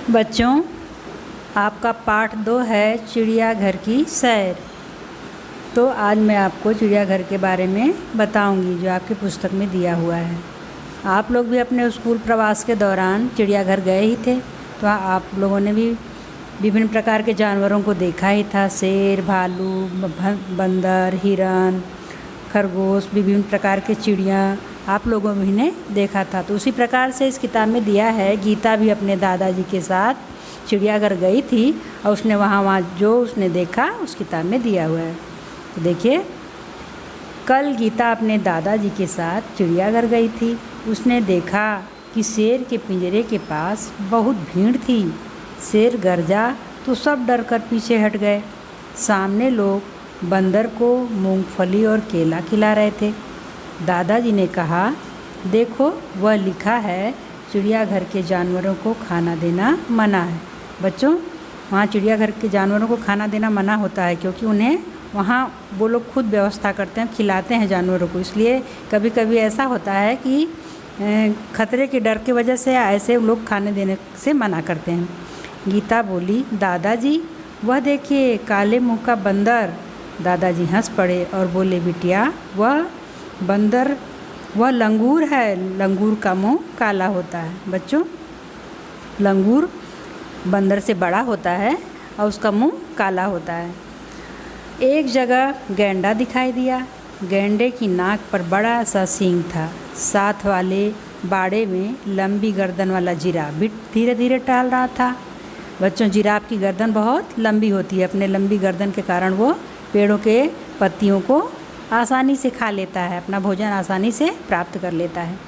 बच्चों, आपका पाठ 2 है चिड़ियाघर की सैर। तो आज मैं आपको चिड़ियाघर के बारे में बताऊंगी जो आपकी पुस्तक में दिया हुआ है। आप लोग भी अपने स्कूल प्रवास के दौरान चिड़ियाघर गए ही थे, तो आप लोगों ने भी विभिन्न प्रकार के जानवरों को देखा ही था। शेर, भालू, बंदर, हिरन, खरगोश, विभिन्न प्रकार के चिड़िया आप लोगों भी ने देखा था। तो उसी प्रकार से इस किताब में दिया है, गीता भी अपने दादाजी के साथ चिड़ियाघर गई थी और उसने वहाँ जो उसने देखा उस किताब में दिया हुआ है। तो देखिए, कल गीता अपने दादाजी के साथ चिड़ियाघर गई थी। उसने देखा कि शेर के पिंजरे के पास बहुत भीड़ थी। शेर गरजा तो सब डरकर पीछे हट गए। सामने लोग बंदर को मूंगफली और केला खिला रहे थे। दादाजी ने कहा, देखो वह लिखा है चिड़ियाघर के जानवरों को खाना देना मना है। बच्चों, वहाँ चिड़ियाघर के जानवरों को खाना देना मना होता है क्योंकि उन्हें वहाँ वो लोग खुद व्यवस्था करते हैं, खिलाते हैं जानवरों को। इसलिए कभी कभी ऐसा होता है कि खतरे के डर की वजह से ऐसे लोग खाने देने से मना करते हैं। गीता बोली, दादाजी वह देखिए काले मुँह का बंदर। दादाजी हंस पड़े और बोले, बिटिया वह बंदर वह लंगूर है। लंगूर का मुंह काला होता है। बच्चों, लंगूर बंदर से बड़ा होता है और उसका मुंह काला होता है। एक जगह गैंडा दिखाई दिया। गैंडे की नाक पर बड़ा सा सींग था। साथ वाले बाड़े में लंबी गर्दन वाला जिराफ भी धीरे धीरे टहल रहा था। बच्चों, जिराफ की गर्दन बहुत लंबी होती है। अपने लंबी गर्दन के कारण वो पेड़ों के पत्तियों को आसानी से खा लेता है, अपना भोजन आसानी से प्राप्त कर लेता है।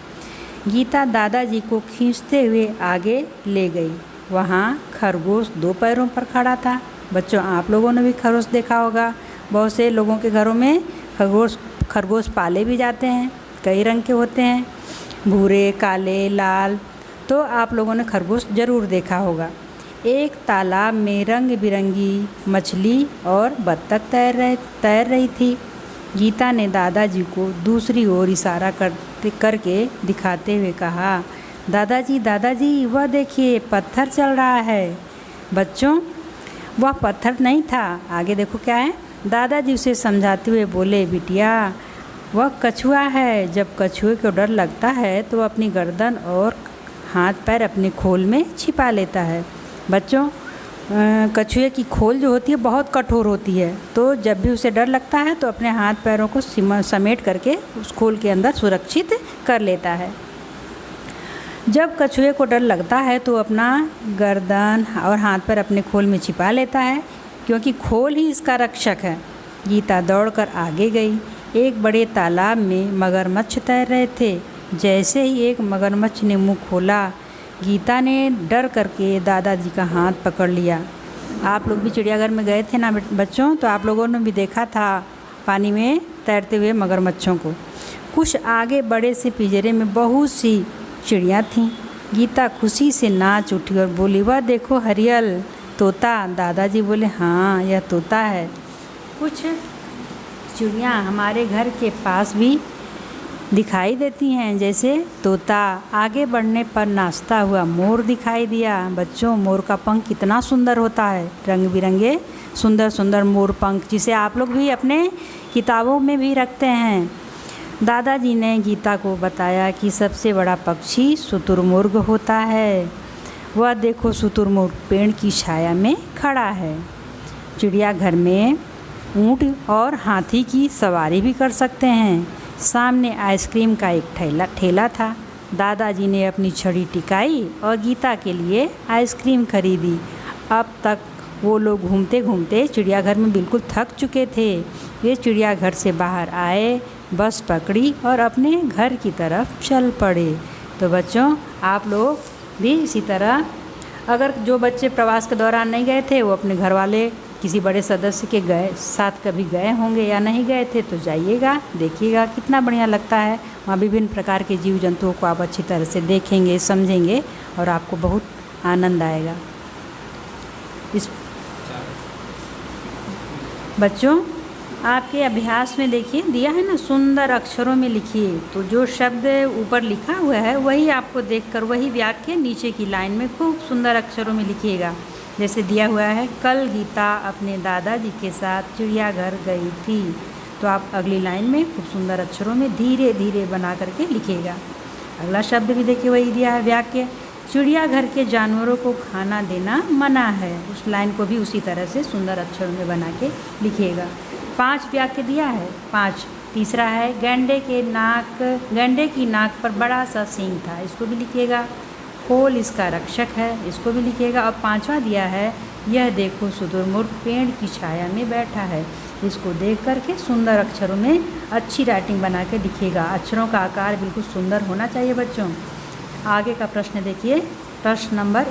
गीता दादाजी को खींचते हुए आगे ले गई। वहाँ खरगोश 2 पैरों पर खड़ा था। बच्चों, आप लोगों ने भी खरगोश देखा होगा। बहुत से लोगों के घरों में खरगोश पाले भी जाते हैं। कई रंग के होते हैं, भूरे, काले, लाल। तो आप लोगों ने खरगोश ज़रूर देखा होगा। एक तालाब में रंग बिरंगी मछली और बत्तख तैर रही थी। गीता ने दादाजी को दूसरी ओर इशारा करके दिखाते हुए कहा, दादाजी दादाजी वह देखिए पत्थर चल रहा है। बच्चों, वह पत्थर नहीं था, आगे देखो क्या है। दादाजी उसे समझाते हुए बोले, बिटिया वह कछुआ है। जब कछुए को डर लगता है तो अपनी गर्दन और हाथ पैर अपने खोल में छिपा लेता है। बच्चों, कछुए की खोल जो होती है बहुत कठोर होती है, तो जब भी उसे डर लगता है तो अपने हाथ पैरों को समेट करके उस खोल के अंदर सुरक्षित कर लेता है। जब कछुए को डर लगता है तो अपना गर्दन और हाथ पैर अपने खोल में छिपा लेता है क्योंकि खोल ही इसका रक्षक है। गीता दौड़कर आगे गई। एक बड़े तालाब में मगरमच्छ तैर रहे थे। जैसे ही एक मगरमच्छ ने मुँह खोला, गीता ने डर करके दादाजी का हाथ पकड़ लिया। आप लोग भी चिड़ियाघर में गए थे ना बच्चों, तो आप लोगों ने भी देखा था पानी में तैरते हुए मगरमच्छों को। कुछ आगे बड़े से पिंजरे में बहुत सी चिड़िया थीं। गीता खुशी से नाच उठी और बोली, वह देखो हरियल तोता। दादाजी बोले, हाँ यह तोता है। कुछ चिड़िया हमारे घर के पास भी दिखाई देती हैं, जैसे तोता। आगे बढ़ने पर नाचता हुआ मोर दिखाई दिया। बच्चों, मोर का पंख कितना सुंदर होता है, रंग बिरंगे सुंदर सुंदर मोर पंख, जिसे आप लोग भी अपने किताबों में भी रखते हैं। दादाजी ने गीता को बताया कि सबसे बड़ा पक्षी शुतुरमुर्ग होता है। वह देखो शुतुरमुर्ग पेड़ की छाया में खड़ा है। चिड़ियाघर में ऊँट और हाथी की सवारी भी कर सकते हैं। सामने आइसक्रीम का एक ठेला था। दादाजी ने अपनी छड़ी टिकाई और गीता के लिए आइसक्रीम खरीदी। अब तक वो लोग घूमते घूमते चिड़ियाघर में बिल्कुल थक चुके थे। वे चिड़ियाघर से बाहर आए, बस पकड़ी और अपने घर की तरफ चल पड़े। तो बच्चों, आप लोग भी इसी तरह, अगर जो बच्चे प्रवास के दौरान नहीं गए थे वो अपने घर वाले किसी बड़े सदस्य के साथ कभी गए होंगे या नहीं गए थे तो जाइएगा, देखिएगा कितना बढ़िया लगता है। वहाँ विभिन्न प्रकार के जीव जंतुओं को आप अच्छी तरह से देखेंगे, समझेंगे और आपको बहुत आनंद आएगा। बच्चों, आपके अभ्यास में देखिए दिया है ना, सुंदर अक्षरों में लिखिए। तो जो शब्द ऊपर लिखा हुआ है वही आपको देखकर वही वाक्य नीचे की लाइन में खूब सुंदर अक्षरों में लिखिएगा। जैसे दिया हुआ है, कल गीता अपने दादाजी के साथ चिड़ियाघर गई थी। तो आप अगली लाइन में खूब सुंदर अक्षरों में धीरे धीरे बना करके लिखिएगा। अगला शब्द भी देखिए वही दिया है वाक्य, चिड़ियाघर के जानवरों को खाना देना मना है। उस लाइन को भी उसी तरह से सुंदर अक्षरों में बना के लिखिएगा। 5 वाक्य दिया है। 5 तीसरा है, गैंडे की नाक पर बड़ा सा सींग था। इसको भी लिखिएगा। खोल इसका रक्षक है, इसको भी लिखिएगा। और 5वां दिया है, यह देखो शुतुरमुर्ग पेड़ की छाया में बैठा है। इसको देख करके सुंदर अक्षरों में अच्छी राइटिंग बना के लिखिएगा। अक्षरों का आकार बिल्कुल सुंदर होना चाहिए बच्चों। आगे का प्रश्न देखिए, प्रश्न नंबर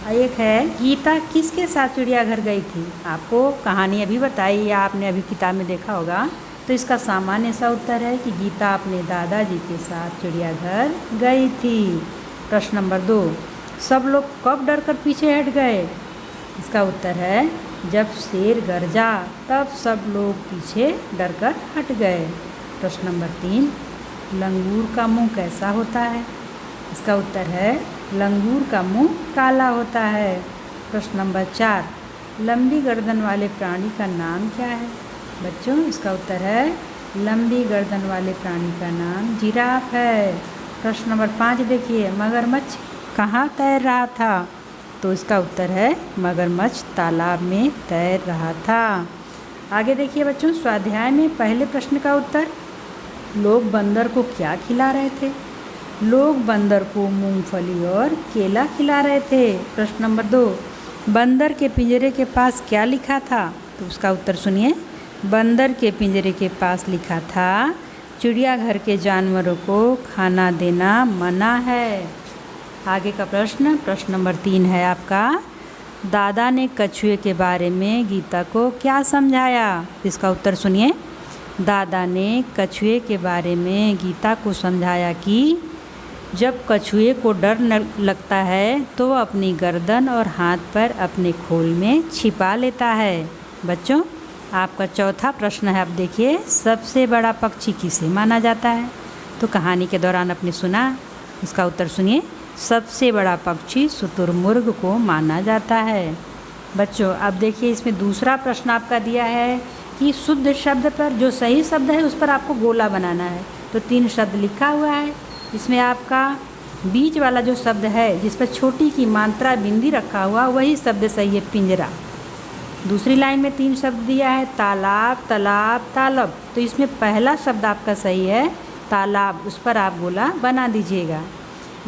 1 है, गीता किसके साथ चिड़ियाघर गई थी? आपको कहानी अभी बताई या आपने अभी किताब में देखा होगा। तो इसका सामान्य सा उत्तर है कि गीता अपने दादाजी के साथ चिड़ियाघर गई थी। प्रश्न नंबर 2, सब लोग कब डरकर पीछे हट गए? इसका उत्तर है, जब शेर गरजा तब सब लोग पीछे डरकर हट गए। प्रश्न नंबर 3, लंगूर का मुंह कैसा होता है? इसका उत्तर है, लंगूर का मुंह काला होता है। प्रश्न नंबर 4, लंबी गर्दन वाले प्राणी का नाम क्या है? बच्चों इसका उत्तर है, लंबी गर्दन वाले प्राणी का नाम जिराफ है। प्रश्न नंबर 5 देखिए, मगरमच्छ कहाँ तैर रहा था? तो इसका उत्तर है, मगरमच्छ तालाब में तैर रहा था। आगे देखिए बच्चों, स्वाध्याय में पहले प्रश्न का उत्तर, लोग बंदर को क्या खिला रहे थे? लोग बंदर को मूंगफली और केला खिला रहे थे। प्रश्न नंबर 2, बंदर के पिंजरे के पास क्या लिखा था? तो उसका उत्तर सुनिए, बंदर के पिंजरे के पास लिखा था, चिड़ियाघर के जानवरों को खाना देना मना है। आगे का प्रश्न नंबर 3 है आपका, दादा ने कछुए के बारे में गीता को क्या समझाया? इसका उत्तर सुनिए, दादा ने कछुए के बारे में गीता को समझाया कि जब कछुए को डर लगता है तो वह अपनी गर्दन और हाथ पर अपने खोल में छिपा लेता है। बच्चों आपका चौथा प्रश्न है, अब देखिए, सबसे बड़ा पक्षी किसे माना जाता है? तो कहानी के दौरान आपने सुना, इसका उत्तर सुनिए, सबसे बड़ा पक्षी शुतुरमुर्ग को माना जाता है। बच्चों अब देखिए, इसमें दूसरा प्रश्न आपका दिया है कि शुद्ध शब्द पर जो सही शब्द है उस पर आपको गोला बनाना है। तो 3 शब्द लिखा हुआ है, इसमें आपका बीच वाला जो शब्द है जिस पर छोटी की मात्रा बिंदी रखा हुआ वही शब्द सही है, पिंजरा। दूसरी लाइन में 3 शब्द दिया है, तालाब, तालाब, तालब। तो इसमें पहला शब्द आपका सही है, तालाब, उस पर आप गोला बना दीजिएगा।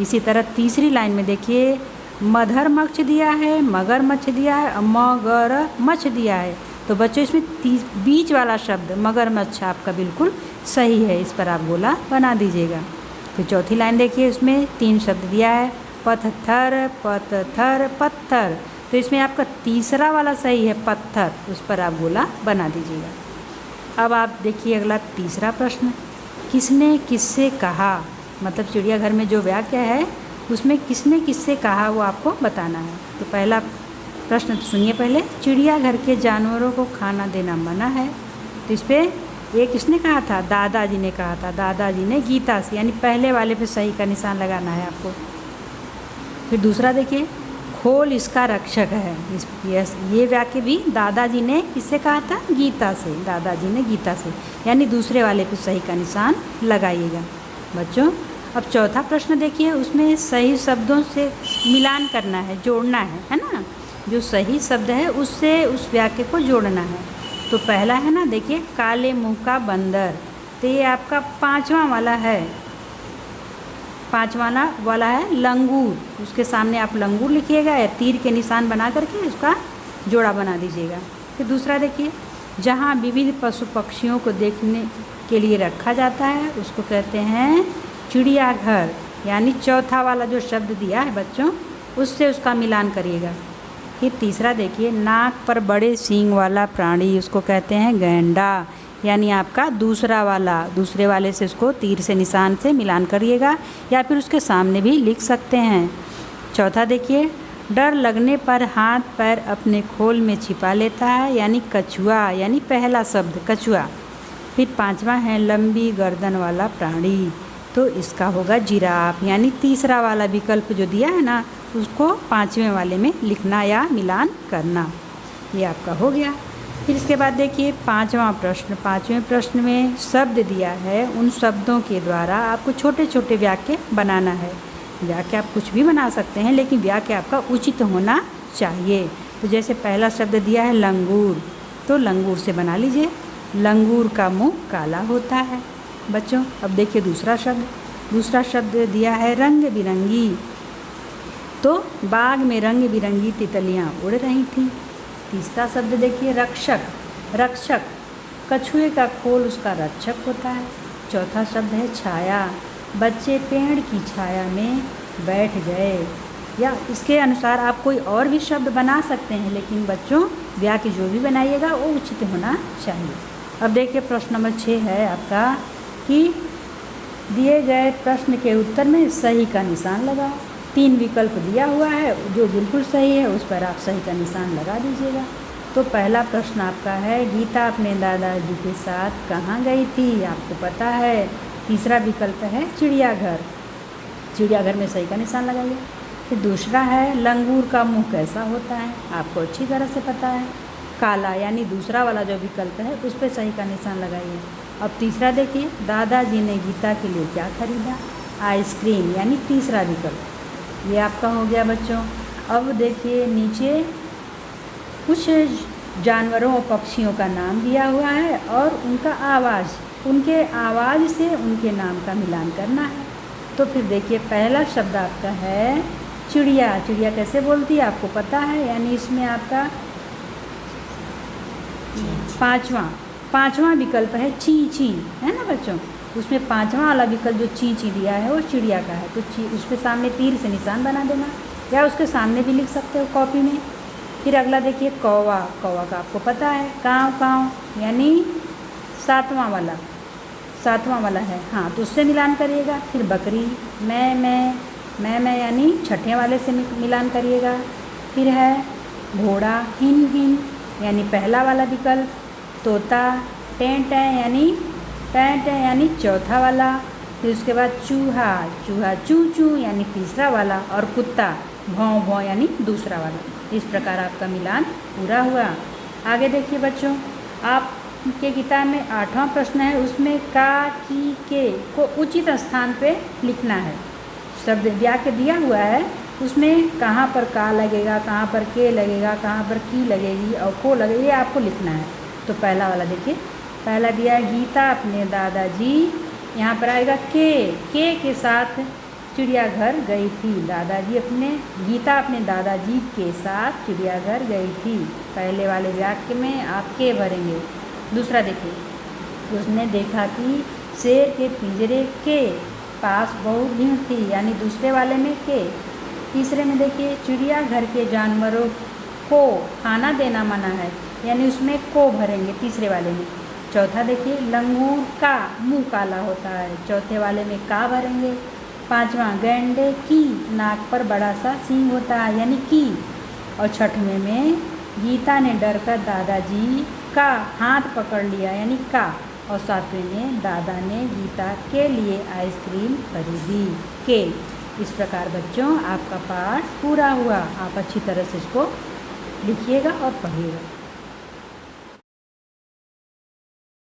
इसी तरह तीसरी लाइन में देखिए, मगरमच्छ दिया है, मगरमच्छ दिया है, मगरमच्छ दिया है। तो बच्चों इसमें बीच वाला शब्द मगरमच्छ आपका बिल्कुल सही है, इस पर आप गोला बना दीजिएगा। फिर चौथी लाइन देखिए, इसमें 3 शब्द दिया है, पत्थर, पत्थर, पत्थर। तो इसमें आपका तीसरा वाला सही है, पत्थर, उस पर आप गोला बना दीजिएगा। अब आप देखिए अगला तीसरा प्रश्न, किसने किससे कहा? मतलब चिड़ियाघर में जो वाक्य है उसमें किसने किससे कहा वो आपको बताना है। तो पहला प्रश्न सुनिए पहले, चिड़ियाघर के जानवरों को खाना देना मना है। तो इस पर ये किसने कहा था? दादाजी ने कहा था। दादाजी ने गीता से, यानी पहले वाले पे सही का निशान लगाना है आपको। फिर दूसरा देखिए, खोल इसका रक्षक है। ये वाक्य भी दादाजी ने किससे कहा था? गीता से। दादाजी ने गीता से, यानी दूसरे वाले पे सही का निशान लगाइएगा। बच्चों अब चौथा प्रश्न देखिए, उसमें सही शब्दों से मिलान करना है, जोड़ना है ना। जो सही शब्द है उससे उस वाक्य को जोड़ना है। तो पहला है ना, देखिए, काले मुंह का बंदर। तो ये आपका 5वां वाला है, 5वां वाला है लंगूर। उसके सामने आप लंगूर लिखिएगा या तीर के निशान बना करके उसका जोड़ा बना दीजिएगा। फिर दूसरा देखिए, जहाँ विविध पशु पक्षियों को देखने के लिए रखा जाता है उसको कहते हैं चिड़ियाघर, यानी चौथा वाला जो शब्द दिया है बच्चों उससे उसका मिलान करिएगा। फिर तीसरा देखिए, नाक पर बड़े सींग वाला प्राणी, उसको कहते हैं गैंडा, यानी आपका दूसरे वाले से उसको तीर से निशान से मिलान करिएगा या फिर उसके सामने भी लिख सकते हैं। चौथा देखिए, डर लगने पर हाथ पैर अपने खोल में छिपा लेता है, यानी कछुआ, यानी पहला शब्द कछुआ। फिर पांचवा है लंबी गर्दन वाला प्राणी, तो इसका होगा जिराफ, यानी तीसरा वाला विकल्प जो दिया है ना उसको पांचवें वाले में लिखना या मिलान करना। ये आपका हो गया। फिर इसके बाद देखिए पांचवा प्रश्न। पांचवें प्रश्न में शब्द दिया है, उन शब्दों के द्वारा आपको छोटे छोटे वाक्य बनाना है। वाक्य आप कुछ भी बना सकते हैं, लेकिन वाक्य आपका उचित होना चाहिए। तो जैसे पहला शब्द दिया है लंगूर, तो लंगूर से बना लीजिए, लंगूर का मुंह काला होता है। बच्चों अब देखिए दूसरा शब्द दिया है रंग बिरंगी, तो बाग में रंग बिरंगी तितलियाँ उड़ रही थीं। तीसरा शब्द देखिए रक्षक, कछुए का खोल उसका रक्षक होता है। चौथा शब्द है छाया, बच्चे पेड़ की छाया में बैठ गए। या इसके अनुसार आप कोई और भी शब्द बना सकते हैं, लेकिन बच्चों वाक्य जो भी बनाइएगा वो उचित होना चाहिए। अब देखिए प्रश्न नंबर 6 है आपका कि दिए गए प्रश्न के उत्तर में सही का निशान लगाओ। 3 विकल्प दिया हुआ है, जो बिल्कुल सही है उस पर आप सही का निशान लगा दीजिएगा। तो पहला प्रश्न आपका है गीता अपने दादाजी के साथ कहाँ गई थी, आपको पता है। तीसरा विकल्प है चिड़ियाघर, चिड़ियाघर में सही का निशान लगाइए। फिर दूसरा है लंगूर का मुंह कैसा होता है, आपको अच्छी तरह से पता है। काला यानी दूसरा वाला जो विकल्प है उस पर सही का निशान लगाइए। अब तीसरा देखिए दादाजी ने गीता के लिए क्या खरीदा, आइसक्रीम, यानी तीसरा विकल्प। ये आपका हो गया बच्चों। अब देखिए नीचे कुछ जानवरों और पक्षियों का नाम दिया हुआ है और उनका आवाज़, उनके आवाज़ से उनके नाम का मिलान करना है। तो फिर देखिए पहला शब्द आपका है चिड़िया, चिड़िया कैसे बोलती है आपको पता है, यानी इसमें आपका पांचवा विकल्प है ची ची, है ना बच्चों। उसमें पांचवा वाला विकल्प जो ची ची दिया है वो चिड़िया का है, तो उसके सामने तीर से निशान बना देना, या उसके सामने भी लिख सकते हो कॉपी में। फिर अगला देखिए कौवा, कौवा का आपको पता है काँव काँव, यानी सातवां वाला है, हाँ, तो उससे मिलान करिएगा। फिर बकरी मैं यानी छठे वाले से मिलान करिएगा। फिर है घोड़ा हिन हिन, यानी पहला वाला विकल्प। तोता टें यानी चौथा वाला। फिर उसके बाद चूहा चू चू, यानी तीसरा वाला। और कुत्ता भौं भौं, यानी दूसरा वाला। इस प्रकार आपका मिलान पूरा हुआ। आगे देखिए बच्चों, आपके किताब में 8वां प्रश्न है, उसमें का की के को उचित स्थान पे लिखना है। शब्द वाक्य दिया हुआ है, उसमें कहाँ पर का लगेगा, कहाँ पर के लगेगा, कहाँ पर की लगेगी और को लगेगी, ये आपको लिखना है। तो पहला वाला देखिए, पहला दिया है गीता अपने दादाजी, यहाँ पर आएगा के साथ चिड़ियाघर गई थी। गीता अपने दादाजी के साथ चिड़ियाघर गई थी। पहले वाले वाक्य में आप के भरेंगे। दूसरा देखिए, उसने देखा कि शेर के पिंजरे के पास बहुत भीड़ थी, यानी दूसरे वाले में के। तीसरे में देखिए चिड़ियाघर के जानवरों को खाना देना मना है, यानी उसमें को भरेंगे तीसरे वाले में। चौथा देखिए लंगूर का मुंह काला होता है, चौथे वाले में का भरेंगे। पांचवा गैंडे की नाक पर बड़ा सा सींग होता है, यानी की। और छठवें में गीता ने डरकर दादाजी का हाथ पकड़ लिया, यानी का। और सातवें में दादा ने गीता के लिए आइसक्रीम खरीदी, के। इस प्रकार बच्चों आपका पाठ पूरा हुआ। आप अच्छी तरह से इसको लिखिएगा और पढ़िएगा।